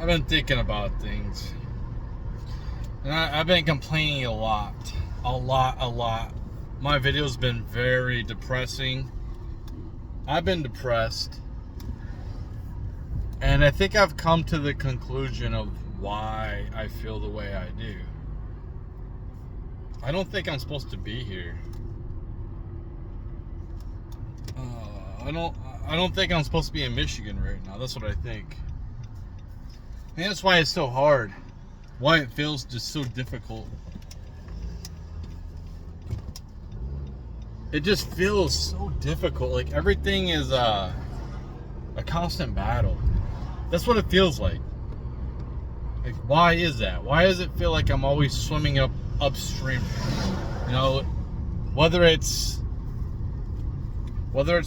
I've been thinking about things. And I've been complaining a lot. A lot. My video's been very depressing. I've been depressed. And I think I've come to the conclusion of why I feel the way I do. I don't think I'm supposed to be here. I don't think I'm supposed to be in Michigan right now. That's what I think. And that's why it's so hard. Why it feels just so difficult. It just feels so difficult. Like everything is a constant battle. That's what it feels like. Like, why is that? Why does it feel like I'm always swimming upstream? You know, whether it's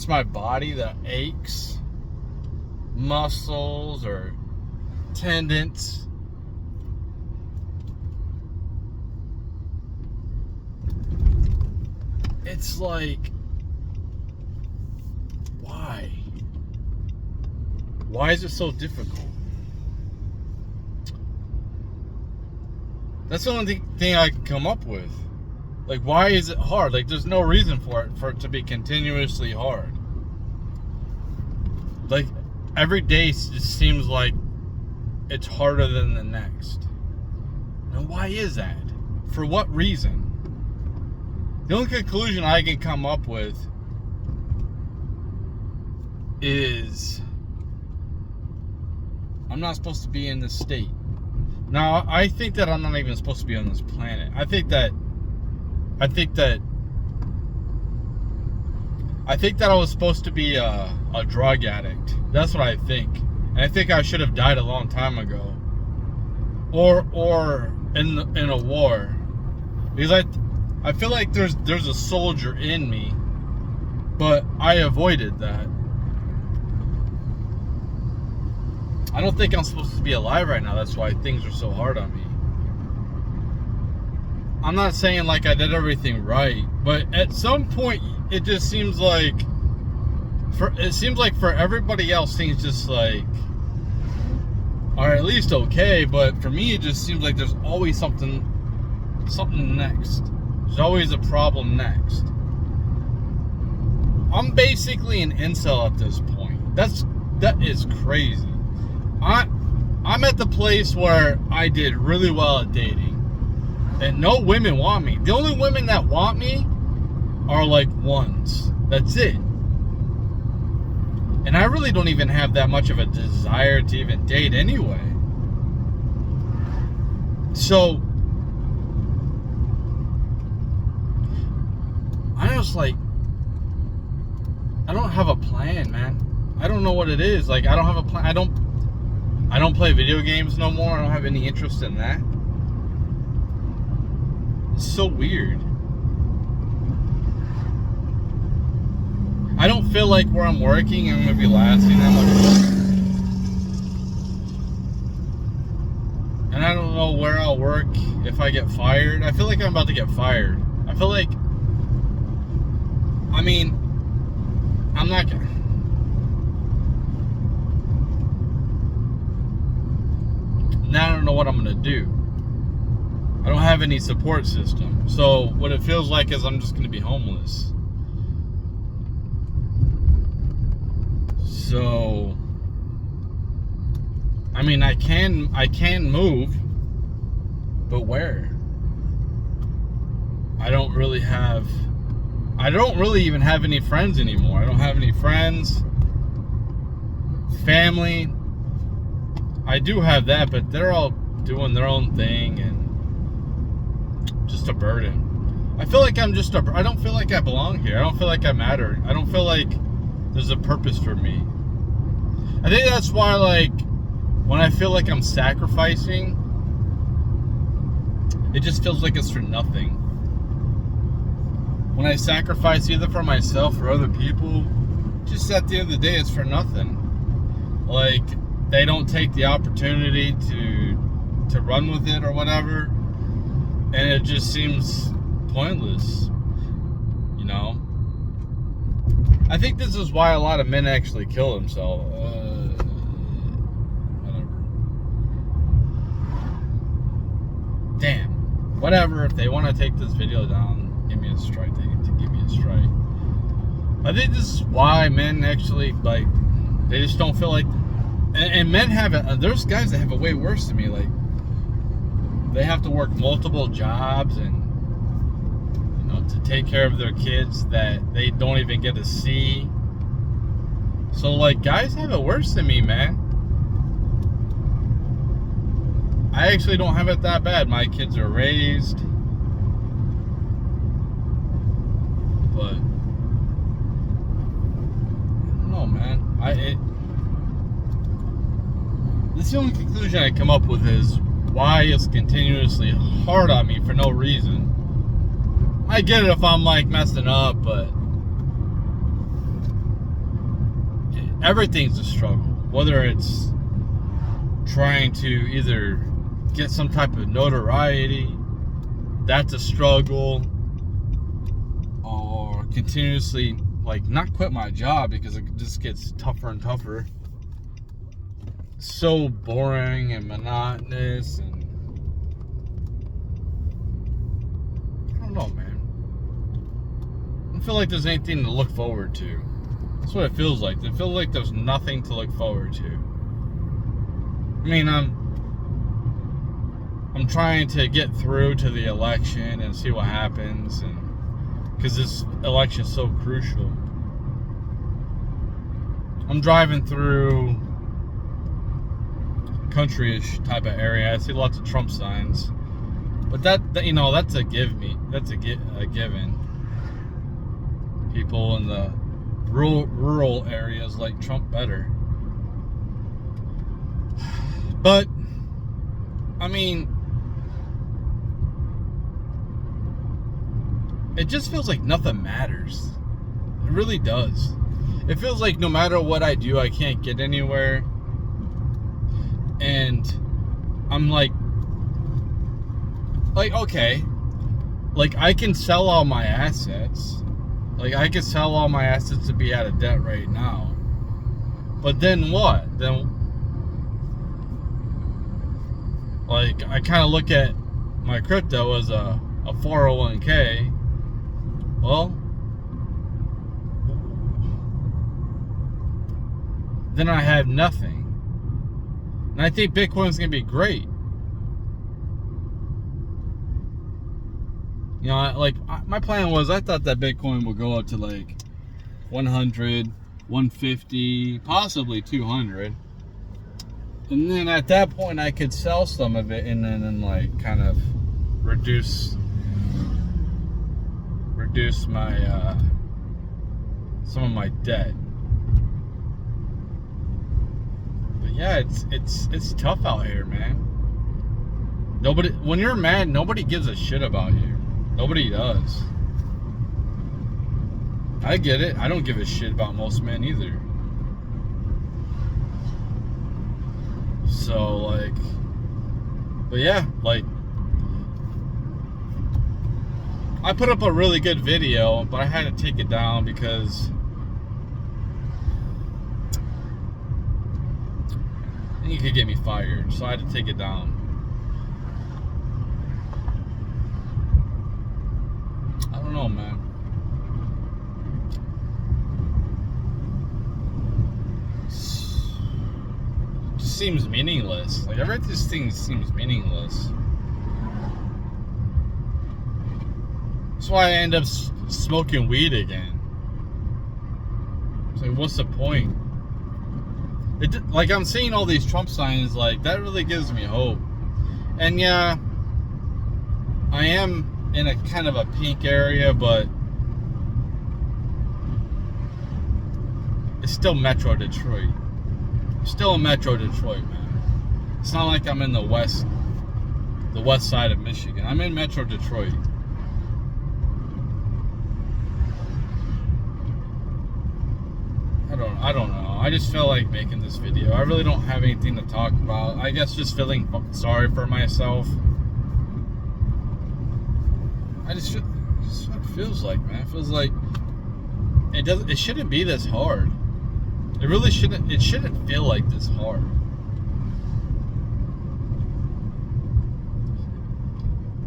my body that aches, muscles or tendons. It's like, why? Why is it so difficult? That's the only thing I can come up with. Like, why is it hard? Like, there's no reason for it to be continuously hard. Like, every day just seems like it's harder than the next. And why is that? For what reason? The only conclusion I can come up with is I'm not supposed to be in this state. Now, I think that I'm not even supposed to be on this planet. I think that I was supposed to be a drug addict. That's what I think. And I think I should have died a long time ago. Or in a war. Because I feel like there's a soldier in me, but I avoided that. I don't think I'm supposed to be alive right now. That's why things are so hard on me. I'm not saying like I did everything right, but at some point it just seems like for everybody else things just like are at least okay, but for me it just seems like there's always something next. There's always a problem next. I'm basically an incel at this point. That is crazy. I'm at the place where I did really well at dating. And no women want me. The only women that want me are like ones. That's it. And I really don't even have that much of a desire to even date anyway. So I was like, I don't have a plan, man. I don't know what it is. Like, I don't have a plan. I don't play video games no more. I don't have any interest in that. It's so weird. I don't feel like where I'm working I'm going to be lasting that much longer. And I don't know where I'll work if I get fired. I feel like I'm about to get fired. I feel like, I mean, I'm not gonna. Now I don't know what I'm gonna do. I don't have any support system. So what it feels like is I'm just gonna be homeless. So I mean I can move, but where? I don't really even have any friends anymore. I don't have any friends. Family. I do have that, but they're all doing their own thing and just a burden. I feel like I don't feel like I belong here. I don't feel like I matter. I don't feel like there's a purpose for me. I think that's why, like, when I feel like I'm sacrificing, it just feels like it's for nothing. When I sacrifice either for myself or other people, just at the end of the day, it's for nothing. Like, they don't take the opportunity to run with it or whatever, and it just seems pointless, you know? I think this is why a lot of men actually kill themselves. Whatever. whatever. If they want to take this video down, give me a strike. They get to give me a strike. I think this is why men actually, like, they just don't feel like, and men have it. There's guys that have it way worse than me. Like, they have to work multiple jobs and, you know, to take care of their kids that they don't even get to see. So, like, guys have it worse than me, man. I actually don't have it that bad. My kids are raised. But, I don't know, man. This is the only conclusion I come up with is why it's continuously hard on me for no reason. I get it if I'm, like, messing up, but everything's a struggle. Whether it's trying to either get some type of notoriety, that's a struggle, or continuously, like, not quit my job because it just gets tougher and tougher. So boring and monotonous, and I don't know, man. I don't feel like there's anything to look forward to. That's what it feels like. It feels like there's nothing to look forward to. I mean, I'm trying to get through to the election and see what happens, and because this election is so crucial. I'm driving through country-ish type of area. I see lots of Trump signs, but that you know, that's a given. People in the rural areas like Trump better. But I mean, it just feels like nothing matters. It really does. It feels like no matter what I do, I can't get anywhere. And I'm like, okay, like, I can sell all my assets. Like, I can sell all my assets to be out of debt right now. But then what? Then, like, I kind of look at my crypto as a 401k. Well, then I have nothing. And I think Bitcoin's going to be great. You know, like, my plan was, I thought that Bitcoin would go up to like 100, 150, possibly 200. And then at that point, I could sell some of it and then like kind of reduce my some of my debt. But yeah, it's tough out here, man. When you're mad, nobody gives a shit about you. Nobody does. I get it. I don't give a shit about most men either. So, like, but yeah, like, I put up a really good video, but I had to take it down because I think it could get me fired, so I had to take it down. I don't know, man. It just seems meaningless. Like, everything seems meaningless. That's why I end up smoking weed again. It's like, what's the point? Like, I'm seeing all these Trump signs, like, that really gives me hope. And yeah, I am in a kind of a pink area, but it's still Metro Detroit. Still in Metro Detroit, man. It's not like I'm in the west side of Michigan. I'm in Metro Detroit. I don't know. I just felt like making this video. I really don't have anything to talk about. I guess just feeling sorry for myself. This is what it feels like, man. It feels like it shouldn't be this hard. It really shouldn't. It shouldn't feel like this hard.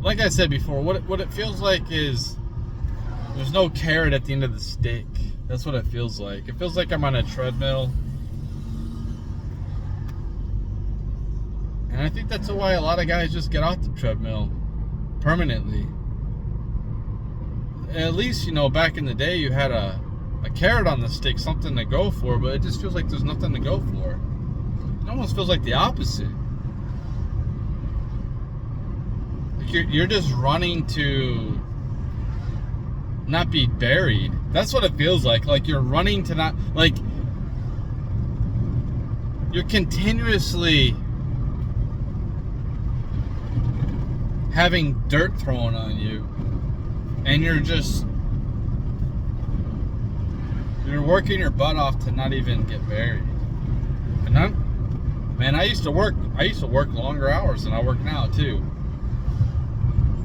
like I said before, what it feels like is there's no carrot at the end of the stick. That's what it feels like. It feels like I'm on a treadmill. And I think that's why a lot of guys just get off the treadmill permanently. At least, you know, back in the day you had a carrot on the stick, something to go for, but it just feels like there's nothing to go for. It almost feels like the opposite. Like you're just running to not be buried. That's what it feels like. Like you're running to not, like you're continuously having dirt thrown on you, and you're working your butt off to not even get buried. And I used to work longer hours than I work now too.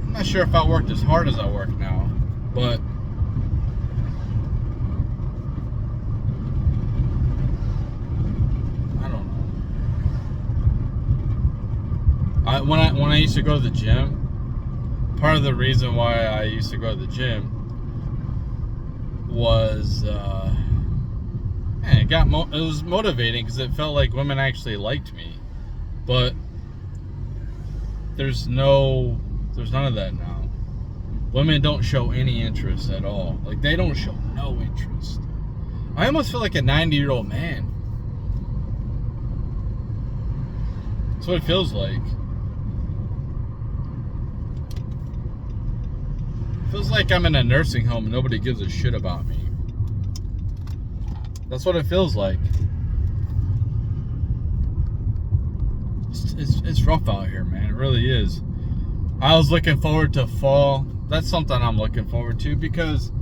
I'm not sure if I worked as hard as I work now, but I don't know. When I used to go to the gym, part of the reason why I used to go to the gym was it was motivating because it felt like women actually liked me. But there's none of that now. Women don't show any interest at all. Like, they don't show no interest. I almost feel like a 90-year-old man. That's what it feels like. It feels like I'm in a nursing home and nobody gives a shit about me. That's what it feels like. It's rough out here, man. It really is. I was looking forward to fall. That's something I'm looking forward to because,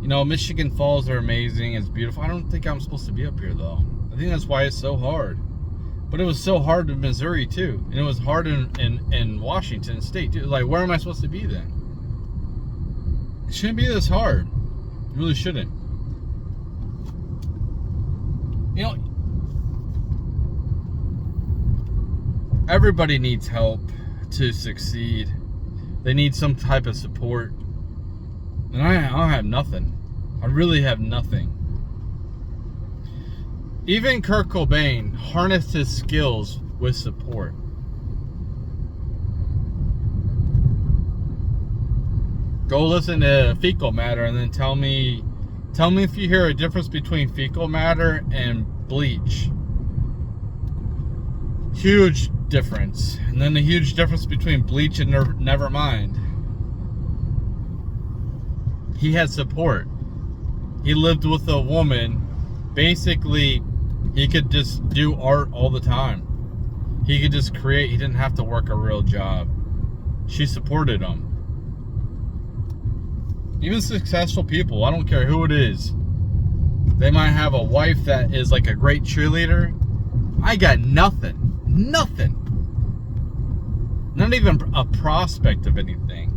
you know, Michigan falls are amazing. It's beautiful. I don't think I'm supposed to be up here, though. I think that's why it's so hard. But it was so hard in Missouri, too. And it was hard in Washington State, too. Like, where am I supposed to be then? It shouldn't be this hard. It really shouldn't. You know, everybody needs help to succeed. They need some type of support. And I have nothing. I really have nothing. Even Kurt Cobain harnessed his skills with support. Go listen to Fecal Matter and then tell me if you hear a difference between fecal matter and bleach. Huge difference. And then the huge difference between bleach and Nevermind. He had support. He lived with a woman. Basically, he could just do art all the time. He could just create. He didn't have to work a real job. She supported him. Even successful people, I don't care who it is, they might have a wife that is like a great cheerleader. I got nothing. Nothing. Not even a prospect of anything.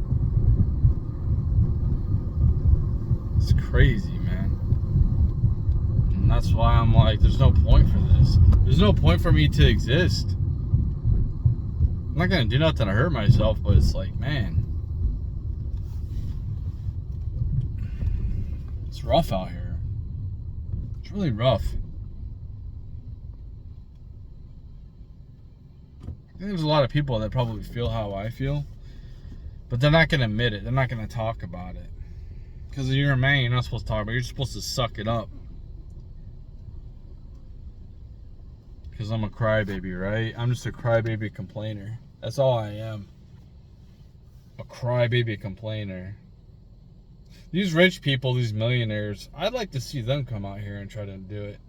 It's crazy, man. And that's why I'm like, there's no point for this. There's no point for me to exist. I'm not gonna do nothing to hurt myself, but it's like, man, it's rough out here. It's really rough. I think there's a lot of people that probably feel how I feel, but they're not gonna admit it. They're not gonna talk about it. Because you're a man, you're not supposed to talk about it. You're supposed to suck it up. Because I'm a crybaby, right? I'm just a crybaby complainer. That's all I am. A crybaby complainer. These rich people, these millionaires, I'd like to see them come out here and try to do it.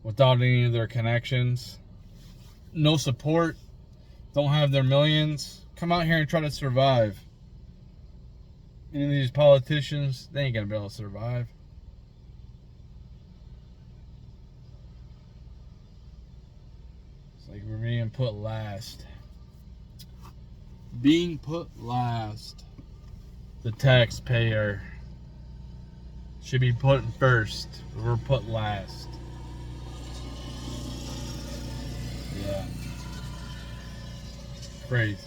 Without any of their connections. No support. Don't have their millions. Come out here and try to survive. Any of these politicians, they ain't gonna be able to survive. It's like we're being put last. Being put last. The taxpayer should be put first. We're put last. Yeah. Crazy.